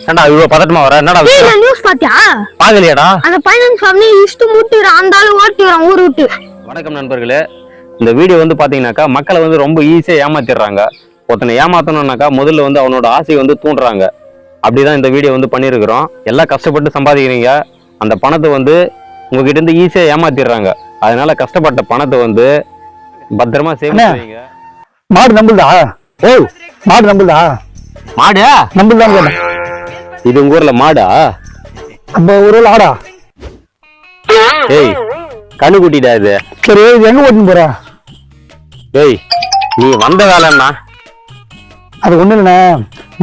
என்னடா இவ்வளவு பதட்டமா வர? என்னடா நியூஸ் பாத்தியா? பாக்கலையாடா? அந்த பைனான்ஸ் கம்பெனி இஷ்டு மூட்டிறான், அந்த ஆளு ஓட்டிறான் ஊர் விட்டு. வணக்கம் நண்பர்களே, இந்த வீடியோ வந்து பாத்தீங்கன்னாக்கா மக்களை வந்து ரொம்ப ஈஸியா ஏமாத்திடுறாங்க. ஒருத்தனை ஏமாத்தணும்னாக்கா முதல்ல வந்து அவனோட ஆசையை வந்து தூண்டுறாங்க. அப்படிதான் இந்த வீடியோ வந்து பண்ணியிருக்கிறோம். எல்லாம் கஷ்டப்பட்டு சம்பாதிக்கிறீங்க, அந்த பணத்தை வந்து உங்ககிட்ட இருந்து ஈஸியா ஏமாத்திடுறாங்க. அதனால கஷ்டப்பட்ட பணத்தை வந்து பத்திரமா சேமிங்க. மாடு நம்புதா? ஏய், மாடு நம்புதா? மாடு நம்புதான். இது உங்க ஊர்ல மாடா? அப்ப ஒரு ஆடா? ஏய், கண்ணு குட்டிடா இது. சரி, இது எங்க ஓட்டுன்னு போற? ஏய், நீ வந்த வேலைன்னா அது ஒண்ணு இல்லைண்ணே,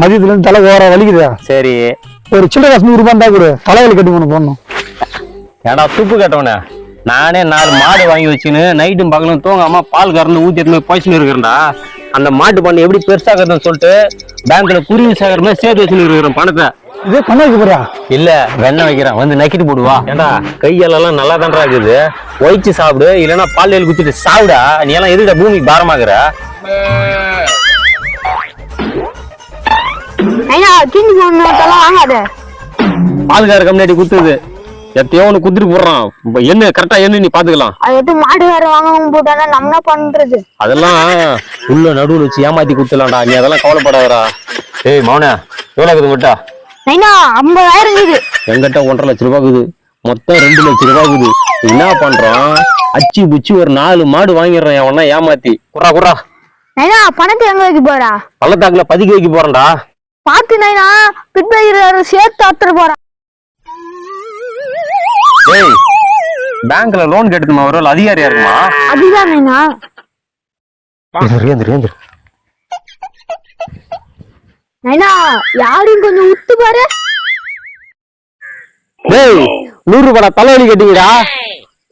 மதியத்துல இருந்து தலை ஓர வலிக்குதா? சரி, ஒரு சில்லறை காசு 100 ரூபாய் தான் கொடு, தலைவலி கட்டி ஒண்ணு போடணும். ஏடா துப்பு கட்டவனே, நானே 4 மாடு வாங்கி வச்சுன்னு நைட்டும் பகலும் தூங்காம பால் கறந்து ஊத்தி எடுத்து போயிச்சுன்னு இருக்கிறேன்டா. அந்த மாட்டு பண்ணி எப்படி பெருசாக்குறதுன்னு சொல்லிட்டு பேங்க்ல குருவி சேகரமே சேர்த்து வச்சுன்னு இருக்கிறேன் பணத்தை. இதே பண்ண வைக்க போறியா? இல்ல, வெண்ணெய் வைக்கிறேன், வந்து நக்கிட்டு போடுவா. ஏண்டா கையெல்லாம் நல்லா தான்டா இருக்குது, ஒயிச்சு சாப்பிடு, இல்லைன்னா பால் குத்திட்டு சாப்பிடா. நீ எல்லாம் எதுக்கிட்ட பூமிக்கு பாரமாக்குற? பால்கார கம்யூனிட்டி குத்துது, எத்தையோ ஒண்ணு குத்துட்டு போடுறான். என்ன கரெக்டா என்ன நீ பாத்துக்கலாம். மாடு வேற வாங்க போட்டானா நம்ம என்ன பண்றது? அதெல்லாம் உள்ள நடுவுல வச்சு ஏமாத்தி குத்துலாம்டா, நீ அதெல்லாம் கவலைப்படாதடா. ஏய் மௌன, எவ்வளவு இருக்குது விட்டா? 50,000 இருக்குது. எங்கிட்ட 1.5 லட்சம் ரூபாய் இருக்குது, மொத்தம் 2 லட்சம் ரூபாய் இருக்குது. என்ன பண்றான், அச்சு புச்சு ஒரு 4 மாடு வாங்கிடுறான் அவனா ஏமாத்தி. குறா குறா பணத்தை எங்க வைக்க போறா? பள்ளத்தாக்குல பதுக்கி வைக்க போறேன்டா. பாத்து நைனா பிட்பையர் சேர்த்து அத்துற போறான். ஏய், பேங்க்ல லோன் கேட்டுமா ஒரு அதிகாரியா இருக்குமா? அதுதான் நைனா. நைனா யாரும் கொஞ்சம் உத்து பாரு. டேய், 100 ரூபாய் தலைவலி கேட்டீங்கடா.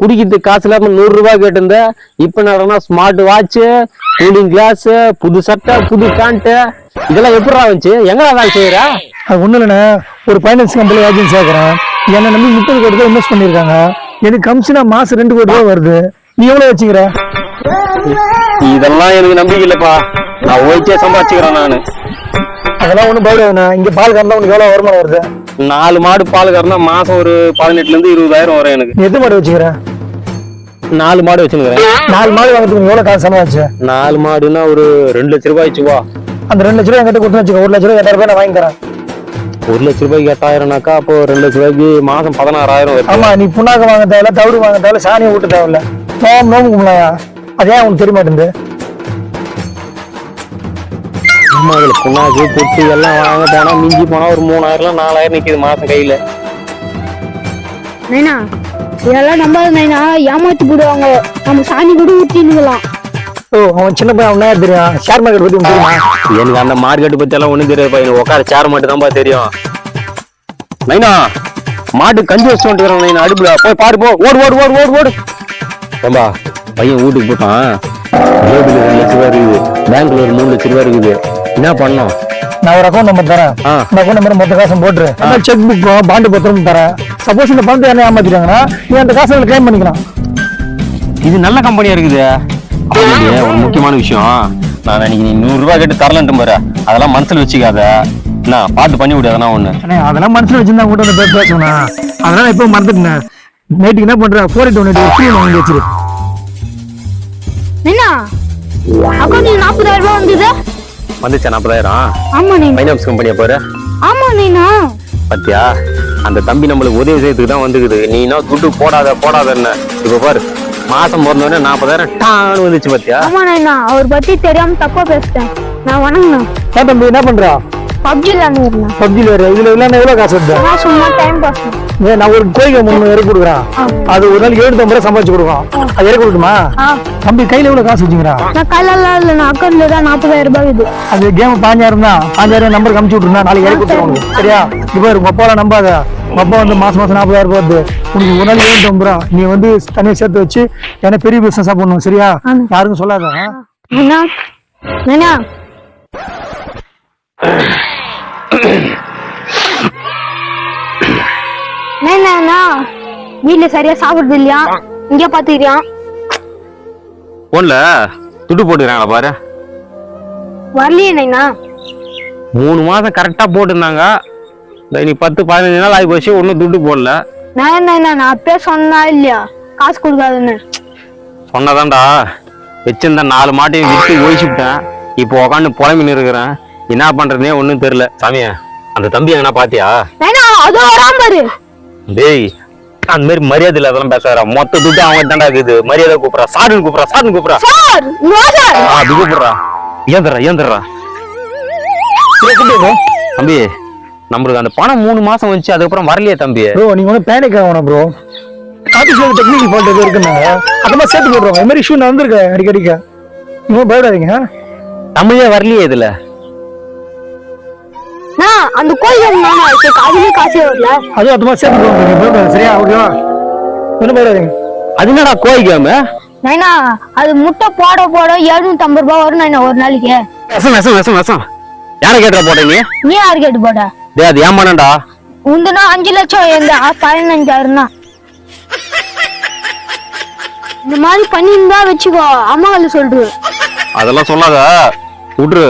குடிக்கிறதுக்கு காசு இல்லாம 100 ரூபாய் கேட்டிருந்த. இப்ப நடனா ஸ்மார்ட் வாட்ச், கூலிங் கிளாஸ், புது சட்டை, புது பேண்ட், இதெல்லாம் எப்படிடா வந்துச்சு? எங்கடா வேலை செய்யற? அது ஒண்ணு இல்லைண்ணே, ஒரு பைனான்ஸ் கம்பெனி ஏஜென்சி ஆக்குறேன். என்ன நம்பி 30 கோடி ரூபாய் இன்வெஸ்ட் பண்ணிருக்காங்க. எனக்கு கமிஷனா மாசம் 2 கோடி ரூபாய் வருது. நீ எவ்வளவு வச்சுக்கிற? இதெல்லாம் எனக்கு நம்பிக்கை இல்லப்பா, நான் ஓய்ச்சே சம்பாதிச்சுக்கிறேன் நானு. அதெல்லாம் ஒண்ணும் பயப்படாதுண்ணா. இங்க பால் கறந்தா உனக்கு எவ்வளவு வருமானம் வருது? 4 மாடு பால் கறந்தா மாசம் ஒரு 18 இருந்து 20,000 வரும் எனக்கு. நீ எத்தனை மாடு வச்சுக்கிற? 4 மாடு வச்சுக்கிறேன். 4 மாடு வாங்கிறதுக்கு எவ்வளவு காசு சம்பாதிச்சு? 4 மாடுன்னா ஒரு 2 லட்சம் ரூபாய் வச்சுவா. அந்த 2 லட்சம் ரூபாய் என்கிட்ட கொடுத்து வச்சுக்கோ. 1 லட்சம் ரூபாய் 8,000 ரூபாய் நான் வாங்கி தரேன். 1 லட்சம் ரூபாய்க்கு 8,000னாக்கா அப்போ 2 லட்சம் ரூபாய்க்கு மாசம் 16,000 வரும். ஆமா, நீ புண்ணாக்கு வாங்க தேவையில்ல, தவிடு வாங்க தேவையில்ல, சாணியை ஊட்ட தேவையில்ல. நோம்பு கும்பலையா? அதே உனக்கு தெரிய மாட்டேங்குது. ஆமா, அதுல புண்ணாக்கு பொட்டு எல்லாம் வாங்க போனா மிஞ்சி போனா ஒரு 3,000 4,000 நிக்குது மாசம் கையில. நைனா இதெல்லாம் நம்பாத நைனா, ஏமாத்தி போடுவாங்க. நம்ம சாணி கூட ஊத்தினுங்களாம். ஓ, அவன் சின்ன பையன், அவன் என்ன தெரியும்? ஷேர் மார்க்கெட் பத்தி உனக்கு தெரியுமா? எனக்கு அந்த மார்க்கெட் பத்தி எல்லாம் ஒண்ணும் தெரியாது. எனக்கு உட்கார சேர் மட்டும் தான்ப்பா தெரியும். நைனா மாட்டு கஞ்சி வச்சு வந்துக்கிறேன் நைனா, அடுப்புல போய் பாரு, போ, ஓடு ஓடு ஓடு ஓடு ஓடு. ஏம்பா, பையன் வீட்டுக்கு போட்டான். ஜேபில 2 லட்சம் ரூபாய் இருக்குது, பேங்க்ல ஒரு 3 லட்சம் ரூபாய் இருக்குது. என்ன பண்ணோம்? நான் ஒரு அக்கௌண்ட் நம்பர் தரேன். அந்த அக்கௌண்ட் நம்பர் மொத்த காசும் போட்டுரு. செக் புக் பாண்டு பத்திரம் தரேன். சப்போஸ் இந்த பணத்தை என்ன ஏமாத்திட்டாங்கன்னா நீ அந்த காசை கிளைம் பண்ணிக்கலாம். இது நல்ல கம்பெனியா இருக்குது. ஒரு முக்கியமான விஷயம், நான் இன்னைக்கு நீ 100 ரூபாய் கேட்டு தரலன்ட்டு பாரு, அதெல்லாம் மனசுல வச்சுக்காத. என்ன பார்த்து பண்ணி விடு. அதெல்லாம் ஒண்ணு அதெல்லாம் மனசுல வச்சிருந்தா கூட அந்த பேர் பேசணும். அதெல்லாம் எப்போ மறந்துட்டேன். நைட்டுக்கு என்ன பண்ற, 48 வாங்கி வச்சிரு. என்ன அக்கௌண்ட்ல 40,000 ரூபாய் வந்தது? வந்துச்சா 40,000? ஆமா நீ ஃபைனான்ஸ் கம்பெனியா பாரு. ஆமா நீனா பாத்தியா, அந்த தம்பி நம்மளுக்கு உதவி செய்யறதுக்கு தான் வந்துக்குது. நீ என்ன துட்டு போடாதன்னு இப்ப பாரு, மாசம் பிறந்தோடனே 40,000 டான்னு வந்துச்சு. பாத்தியா? ஆமா நைனா, அவர் பத்தி தெரியாம தப்பா பேசிட்டேன். நான் வணங்கணும். தம்பி என்ன பண்றா? பப்ஜி விளையாடுறேன். பப்ஜி விளையாடுற? இதுல விளையாட எவ்வளவு காசு வருது? நான் சும்மா டைம் பாஸ். நான் ஒரு கோயிலுக்கு 3,000 கொடுக்குறேன். அது ஒரு நாள் 750 ரூபாய் சம்பாதிச்சு கொடுக்கும். அது இறக்க கொடுக்குமா? தம்பி கையில எவ்வளவு காசு வச்சுக்கிறா? நான் கையில இல்ல, நான் அக்கௌண்ட்ல தான் 40,000 ரூபாய் இது. அது கேம் 5,000 தான். 5,000 நம்பர் கமிச்சு விட்டுருந்தா நாளைக்கு இறக்கி கொடுத்துருவாங்க. சரியா? இப்ப உங்க அப்பாவை நம்பாத. அப்பா வந்து மாசம் 40,000 ரூபாய் வருது. உனக்கு ஒரு நாள் 750 ரூபாய் நீ வந்து தனியா சேர்த்து வச்சு என்ன பெரிய பிசினஸா பண்ணுவோம். சரியா? யாருக்கும் சொல்லாத. வீட்டுல சரியா சாப்பிடுறது இல்லையா? இங்க பாத்துக்கிறியா? போன்ல துட்டு போட்டுக்கிறாங்களா பாரு. வரலையே நைனா. 3 மாசம் கரெக்டா போட்டுருந்தாங்க. நீ 10-15 நாள் ஆகி போச்சு, ஒன்னும் துட்டு போடல. நான் என்ன நான் அப்பயே சொன்னா இல்லையா காசு கொடுக்காதுன்னு? சொன்னதான்டா. வச்சிருந்த 4 மாட்டையும் விட்டு ஒழிச்சுட்டேன். இப்போ உக்காந்து புலம்பின்னு இருக்கிறேன். என்ன பண்றதுனே ஒன்னும் தெரியல. சாமி, அந்த தம்பி எங்கன்னா பாத்தியா? அதோ வராம பாரு. டேய், அந்த மாதிரி மரியாதை இல்ல அதெல்லாம் பேசாரா. மொத்த துட்டு அவங்க தாண்டா இருக்குது. மரியாதை கூப்பிடா, சாருன்னு கூப்பிடா. சார் இங்க வா சார். அப்படி கூப்பிடுறா. ஏந்துடுறா. தம்பி, நம்மளுக்கு அந்த பணம் 3 மாசம் வந்துச்சு, அதுக்கப்புறம் வரலையே தம்பி. ப்ரோ நீங்க ஒன்றும் பேனிக் ஆகணும் ப்ரோ. ஆஃபீஸ்ல டெக்னிக்கல் ஃபால்ட் எதுவும் இருக்குன்னாங்க, அந்த மாதிரி சேர்த்து போடுறோம். இந்த மாதிரி இஷ்யூ நடந்திருக்கு அடிக்கடிக்க. நீங்க பயப்படாதீங்க. தமிழே வரலையே இதுல. அந்த கோயில் அதுலயே காசே வரல. அதுவும் அந்த மாதிரி சேர்த்து போடுறோம். சரியா? ஓகேவா? ஒன்றும் பயப்படாதீங்க. அது என்னடா கோயிக்காம? நைனா அது முட்டை போட 750 ரூபாய் வரும் நைனா ஒரு நாளைக்கு. விஷம். யாரை கேட்டா போட்டீங்க? நீ யாரு கேட்டு போட்ட? டேய், அது ஏமாடா. உந்தனா 5 லட்சம், எங்க 15,000. இந்த மாதிரி பண்ணிருந்தா வச்சுக்கோ, அம்மாவை சொல்லிட்டு. அதெல்லாம் சொல்லாத, விட்டுரு.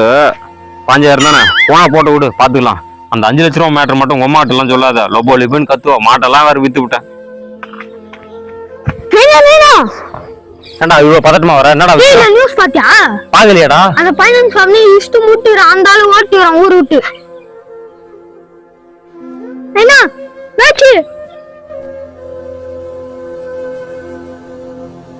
5,000 தானே, போனா போட்டு விடு, பாத்துக்கலாம். அந்த 5 லட்ச ரூபா மேட்டர் மட்டும் உங்க அம்மாட்ட எல்லாம் சொல்லாத. லொபோ லிபுன்னு கத்துவா. மாட்டெல்லாம் வேற வித்து விட்டேன். ஏண்டா இவ்வளவு பதட்டமா வர? என்னடா நியூஸ் பாத்தியா? பாக்கலையாடா? அந்த பைனான்ஸ் கம்பெனி இஷ்டு முட்டுறான், அந்த ஆளு ஓட்டிறான் ஊர் விட்டு. என்ன